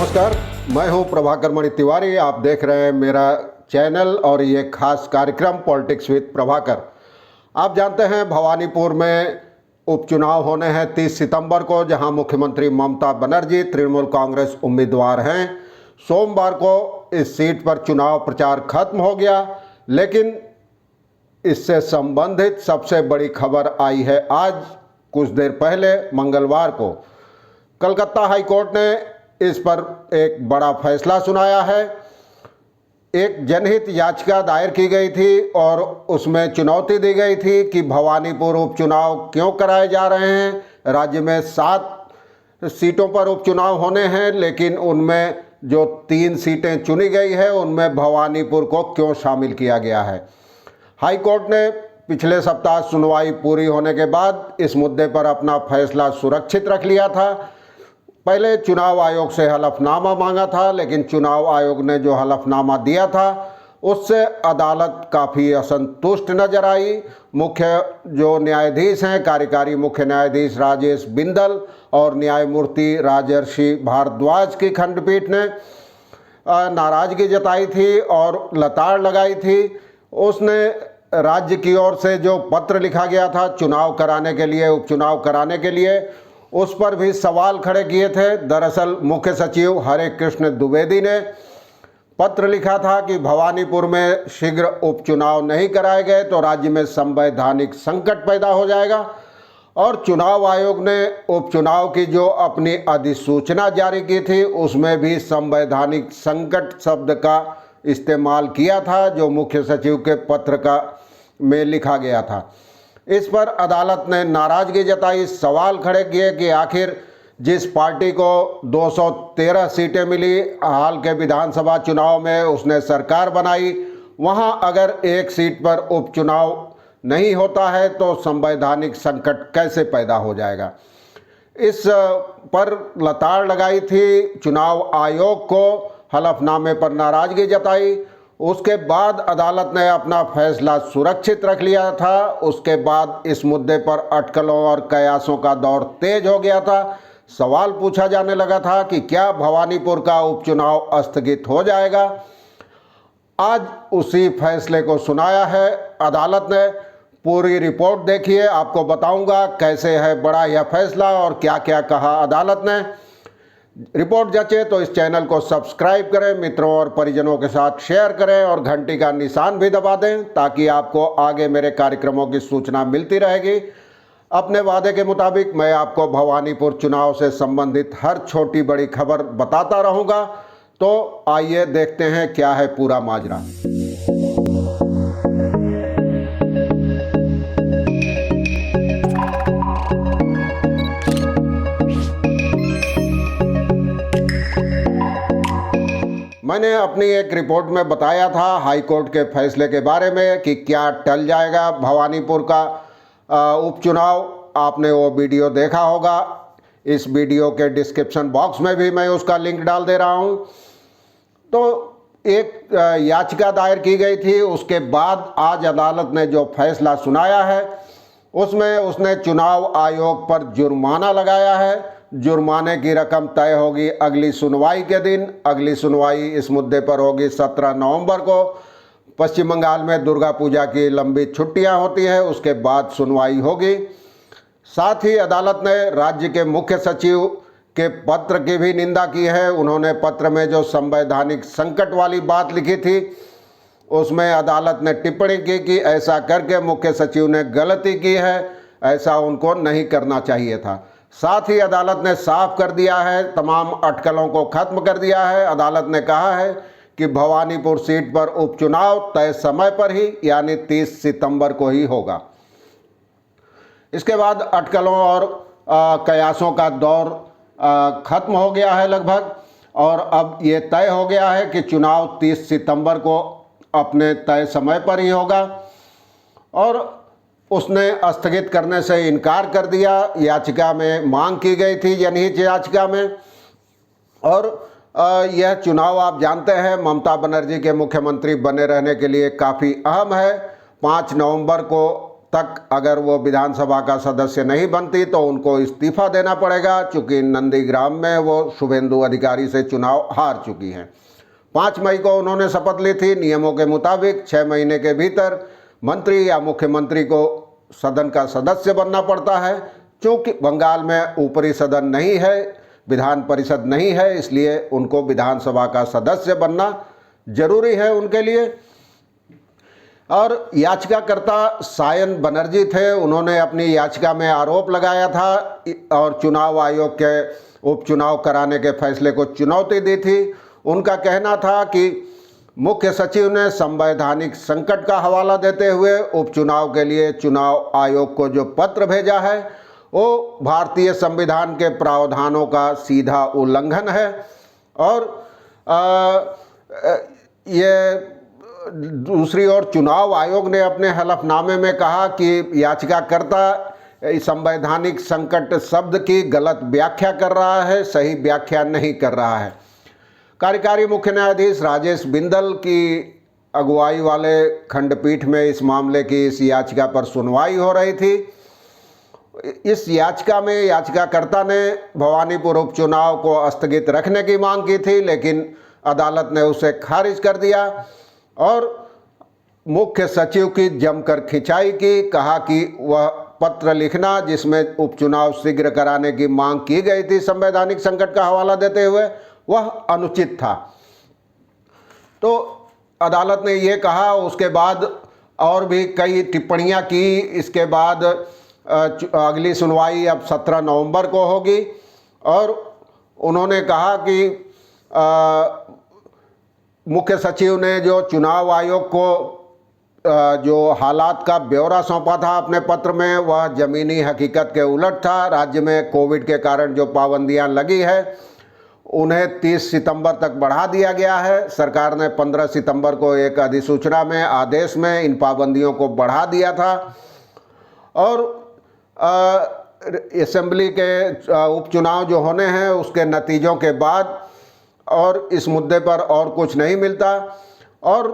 नमस्कार, मैं हूं प्रभाकर मणि तिवारी। आप देख रहे हैं मेरा चैनल और ये खास कार्यक्रम पॉलिटिक्स विद प्रभाकर। आप जानते हैं भवानीपुर में उपचुनाव होने हैं 30 सितंबर को, जहां मुख्यमंत्री ममता बनर्जी तृणमूल कांग्रेस उम्मीदवार हैं। सोमवार को इस सीट पर चुनाव प्रचार खत्म हो गया, लेकिन इससे संबंधित सबसे बड़ी खबर आई है आज। कुछ देर पहले मंगलवार को कलकत्ता हाई कोर्ट ने इस पर एक बड़ा फैसला सुनाया है। एक जनहित याचिका दायर की गई थी और उसमें चुनौती दी गई थी कि भवानीपुर उपचुनाव क्यों कराए जा रहे हैं। राज्य में 7 सीटों पर उपचुनाव होने हैं, लेकिन उनमें जो 3 सीटें चुनी गई है उनमें भवानीपुर को क्यों शामिल किया गया है। हाई कोर्ट ने पिछले सप्ताह सुनवाई पूरी होने के बाद इस मुद्दे पर अपना फैसला सुरक्षित रख लिया था। पहले चुनाव आयोग से हलफनामा मांगा था, लेकिन चुनाव आयोग ने जो हलफनामा दिया था उससे अदालत काफ़ी असंतुष्ट नजर आई। मुख्य जो न्यायाधीश हैं, कार्यकारी मुख्य न्यायाधीश राजेश बिंदल और न्यायमूर्ति राजर्षि भारद्वाज की खंडपीठ ने नाराज़गी जताई थी और लताड़ लगाई थी। उसने राज्य की ओर से जो पत्र लिखा गया था चुनाव कराने के लिए, उपचुनाव कराने के लिए, उस पर भी सवाल खड़े किए थे। दरअसल मुख्य सचिव हरे कृष्ण द्विवेदी ने पत्र लिखा था कि भवानीपुर में शीघ्र उपचुनाव नहीं कराए गए तो राज्य में संवैधानिक संकट पैदा हो जाएगा। और चुनाव आयोग ने उपचुनाव की जो अपनी अधिसूचना जारी की थी उसमें भी संवैधानिक संकट शब्द का इस्तेमाल किया था, जो मुख्य सचिव के पत्र में लिखा गया था। इस पर अदालत ने नाराजगी जताई, सवाल खड़े किए कि आखिर जिस पार्टी को 213 सीटें मिली हाल के विधानसभा चुनाव में, उसने सरकार बनाई, वहां अगर एक सीट पर उपचुनाव नहीं होता है तो संवैधानिक संकट कैसे पैदा हो जाएगा। इस पर लताड़ लगाई थी, चुनाव आयोग को हलफनामे पर नाराजगी जताई। उसके बाद अदालत ने अपना फैसला सुरक्षित रख लिया था। उसके बाद इस मुद्दे पर अटकलों और कयासों का दौर तेज हो गया था। सवाल पूछा जाने लगा था कि क्या भवानीपुर का उपचुनाव स्थगित हो जाएगा। आज उसी फैसले को सुनाया है अदालत ने। पूरी रिपोर्ट देखिए, आपको बताऊंगा कैसे है बड़ा यह फैसला और क्या क्या कहा अदालत ने। रिपोर्ट जचे तो इस चैनल को सब्सक्राइब करें, मित्रों और परिजनों के साथ शेयर करें और घंटी का निशान भी दबा दें, ताकि आपको आगे मेरे कार्यक्रमों की सूचना मिलती रहेगी। अपने वादे के मुताबिक मैं आपको भवानीपुर चुनाव से संबंधित हर छोटी बड़ी खबर बताता रहूँगा। तो आइए देखते हैं क्या है पूरा माजरा। मैंने अपनी एक रिपोर्ट में बताया था हाई कोर्ट के फैसले के बारे में कि क्या टल जाएगा भवानीपुर का उपचुनाव। आपने वो वीडियो देखा होगा। इस वीडियो के डिस्क्रिप्शन बॉक्स में भी मैं उसका लिंक डाल दे रहा हूँ। तो एक याचिका दायर की गई थी, उसके बाद आज अदालत ने जो फैसला सुनाया है उसमें उसने चुनाव आयोग पर जुर्माना लगाया है। जुर्माने की रकम तय होगी अगली सुनवाई के दिन। अगली सुनवाई इस मुद्दे पर होगी 17 नवंबर को। पश्चिम बंगाल में दुर्गा पूजा की लंबी छुट्टियां होती है, उसके बाद सुनवाई होगी। साथ ही अदालत ने राज्य के मुख्य सचिव के पत्र की भी निंदा की है। उन्होंने पत्र में जो संवैधानिक संकट वाली बात लिखी थी उसमें अदालत ने टिप्पणी की कि ऐसा करके मुख्य सचिव ने गलती की है, ऐसा उनको नहीं करना चाहिए था। साथ ही अदालत ने साफ कर दिया है, तमाम अटकलों को खत्म कर दिया है। अदालत ने कहा है कि भवानीपुर सीट पर उपचुनाव तय समय पर ही यानी 30 सितंबर को ही होगा। इसके बाद अटकलों और कयासों का दौर खत्म हो गया है लगभग, और अब ये तय हो गया है कि चुनाव 30 सितंबर को अपने तय समय पर ही होगा। और उसने स्थगित करने से इनकार कर दिया। याचिका में मांग की गई थी, जनहित याचिका में। और यह चुनाव आप जानते हैं ममता बनर्जी के मुख्यमंत्री बने रहने के लिए काफ़ी अहम है। 5 नवंबर को तक अगर वो विधानसभा का सदस्य नहीं बनती तो उनको इस्तीफा देना पड़ेगा, चूँकि नंदीग्राम में वो शुभेंदु अधिकारी से चुनाव हार चुकी हैं। 5 मई को उन्होंने शपथ ली थी। नियमों के मुताबिक 6 महीने के भीतर मंत्री या मुख्यमंत्री को सदन का सदस्य बनना पड़ता है। चूँकि बंगाल में ऊपरी सदन नहीं है, विधान परिषद नहीं है, इसलिए उनको विधानसभा का सदस्य बनना जरूरी है उनके लिए। और याचिकाकर्ता सायन बनर्जी थे, उन्होंने अपनी याचिका में आरोप लगाया था और चुनाव आयोग के उपचुनाव कराने के फैसले को चुनौती दी थी। उनका कहना था कि मुख्य सचिव ने संवैधानिक संकट का हवाला देते हुए उपचुनाव के लिए चुनाव आयोग को जो पत्र भेजा है वो भारतीय संविधान के प्रावधानों का सीधा उल्लंघन है। और ये दूसरी ओर चुनाव आयोग ने अपने हलफनामे में कहा कि याचिकाकर्ता संवैधानिक संकट शब्द की गलत व्याख्या कर रहा है, सही व्याख्या नहीं कर रहा है। कार्यकारी मुख्य न्यायाधीश राजेश बिंदल की अगुवाई वाले खंडपीठ में इस मामले की इस याचिका पर सुनवाई हो रही थी। इस याचिका में याचिकाकर्ता ने भवानीपुर उपचुनाव को स्थगित रखने की मांग की थी, लेकिन अदालत ने उसे खारिज कर दिया और मुख्य सचिव की जमकर खिंचाई की। कहा कि वह पत्र लिखना जिसमें उपचुनाव शीघ्र कराने की मांग की गई थी संवैधानिक संकट का हवाला देते हुए, वह अनुचित था। तो अदालत ने ये कहा। उसके बाद और भी कई टिप्पणियां की। इसके बाद अगली सुनवाई अब 17 नवंबर को होगी और उन्होंने कहा कि मुख्य सचिव ने जो चुनाव आयोग को जो हालात का ब्यौरा सौंपा था अपने पत्र में, वह ज़मीनी हकीकत के उलट था। राज्य में कोविड के कारण जो पाबंदियां लगी है उन्हें 30 सितंबर तक बढ़ा दिया गया है। सरकार ने 15 सितंबर को एक अधिसूचना में आदेश में इन पाबंदियों को बढ़ा दिया था और असेंबली के उपचुनाव जो होने हैं उसके नतीजों के बाद और इस मुद्दे पर और कुछ नहीं मिलता और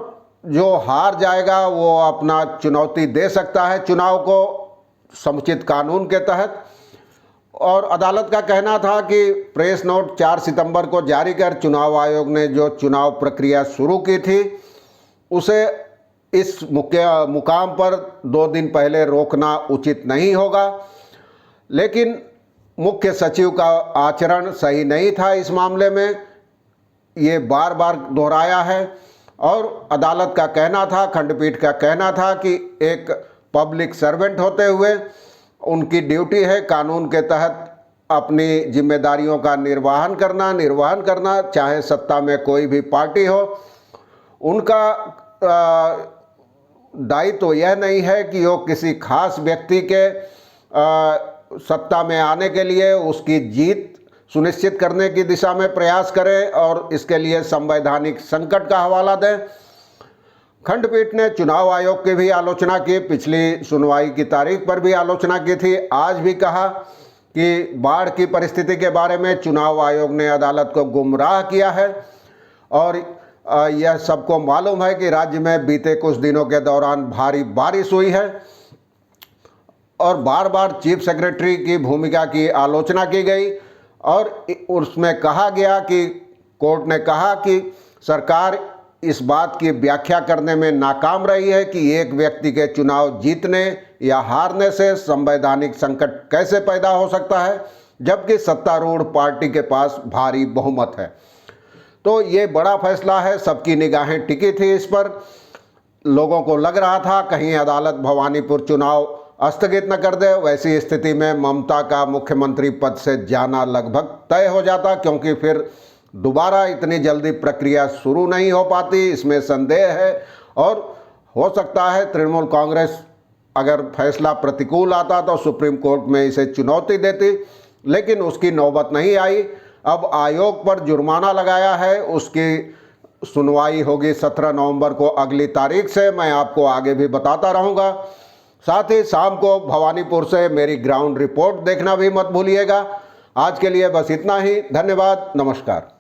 जो हार जाएगा वो अपना चुनौती दे सकता है चुनाव को समुचित कानून के तहत। और अदालत का कहना था कि प्रेस नोट 4 सितंबर को जारी कर चुनाव आयोग ने जो चुनाव प्रक्रिया शुरू की थी उसे इस मुकाम पर 2 दिन पहले रोकना उचित नहीं होगा। लेकिन मुख्य सचिव का आचरण सही नहीं था इस मामले में, ये बार बार दोहराया है। और अदालत का कहना था, खंडपीठ का कहना था कि एक पब्लिक सर्वेंट होते हुए उनकी ड्यूटी है कानून के तहत अपनी जिम्मेदारियों का निर्वहन करना, चाहे सत्ता में कोई भी पार्टी हो। उनका दायित्व तो यह नहीं है कि वो किसी खास व्यक्ति के सत्ता में आने के लिए उसकी जीत सुनिश्चित करने की दिशा में प्रयास करें और इसके लिए संवैधानिक संकट का हवाला दें। खंडपीठ ने चुनाव आयोग की भी आलोचना की, पिछली सुनवाई की तारीख पर भी आलोचना की थी। आज भी कहा कि बाढ़ की परिस्थिति के बारे में चुनाव आयोग ने अदालत को गुमराह किया है और यह सबको मालूम है कि राज्य में बीते कुछ दिनों के दौरान भारी बारिश हुई है और बार बार चीफ सेक्रेटरी की भूमिका की आलोचना की गई और उसमें कहा गया कि कोर्ट ने कहा कि सरकार इस बात की व्याख्या करने में नाकाम रही है कि एक व्यक्ति के चुनाव जीतने या हारने से संवैधानिक संकट कैसे पैदा हो सकता है जबकि सत्तारूढ़ पार्टी के पास भारी बहुमत है। तो ये बड़ा फैसला है, सबकी निगाहें टिकी थी इस पर। लोगों को लग रहा था कहीं अदालत भवानीपुर चुनाव स्थगित न कर दे। वैसी स्थिति में ममता का मुख्यमंत्री पद से जाना लगभग तय हो जाता, क्योंकि फिर दोबारा इतनी जल्दी प्रक्रिया शुरू नहीं हो पाती, इसमें संदेह है। और हो सकता है तृणमूल कांग्रेस अगर फैसला प्रतिकूल आता तो सुप्रीम कोर्ट में इसे चुनौती देती, लेकिन उसकी नौबत नहीं आई। अब आयोग पर जुर्माना लगाया है, उसकी सुनवाई होगी 17 नवंबर को अगली तारीख से। मैं आपको आगे भी बताता रहूँगा। साथ ही शाम को भवानीपुर से मेरी ग्राउंड रिपोर्ट देखना भी मत भूलिएगा। आज के लिए बस इतना ही। धन्यवाद, नमस्कार।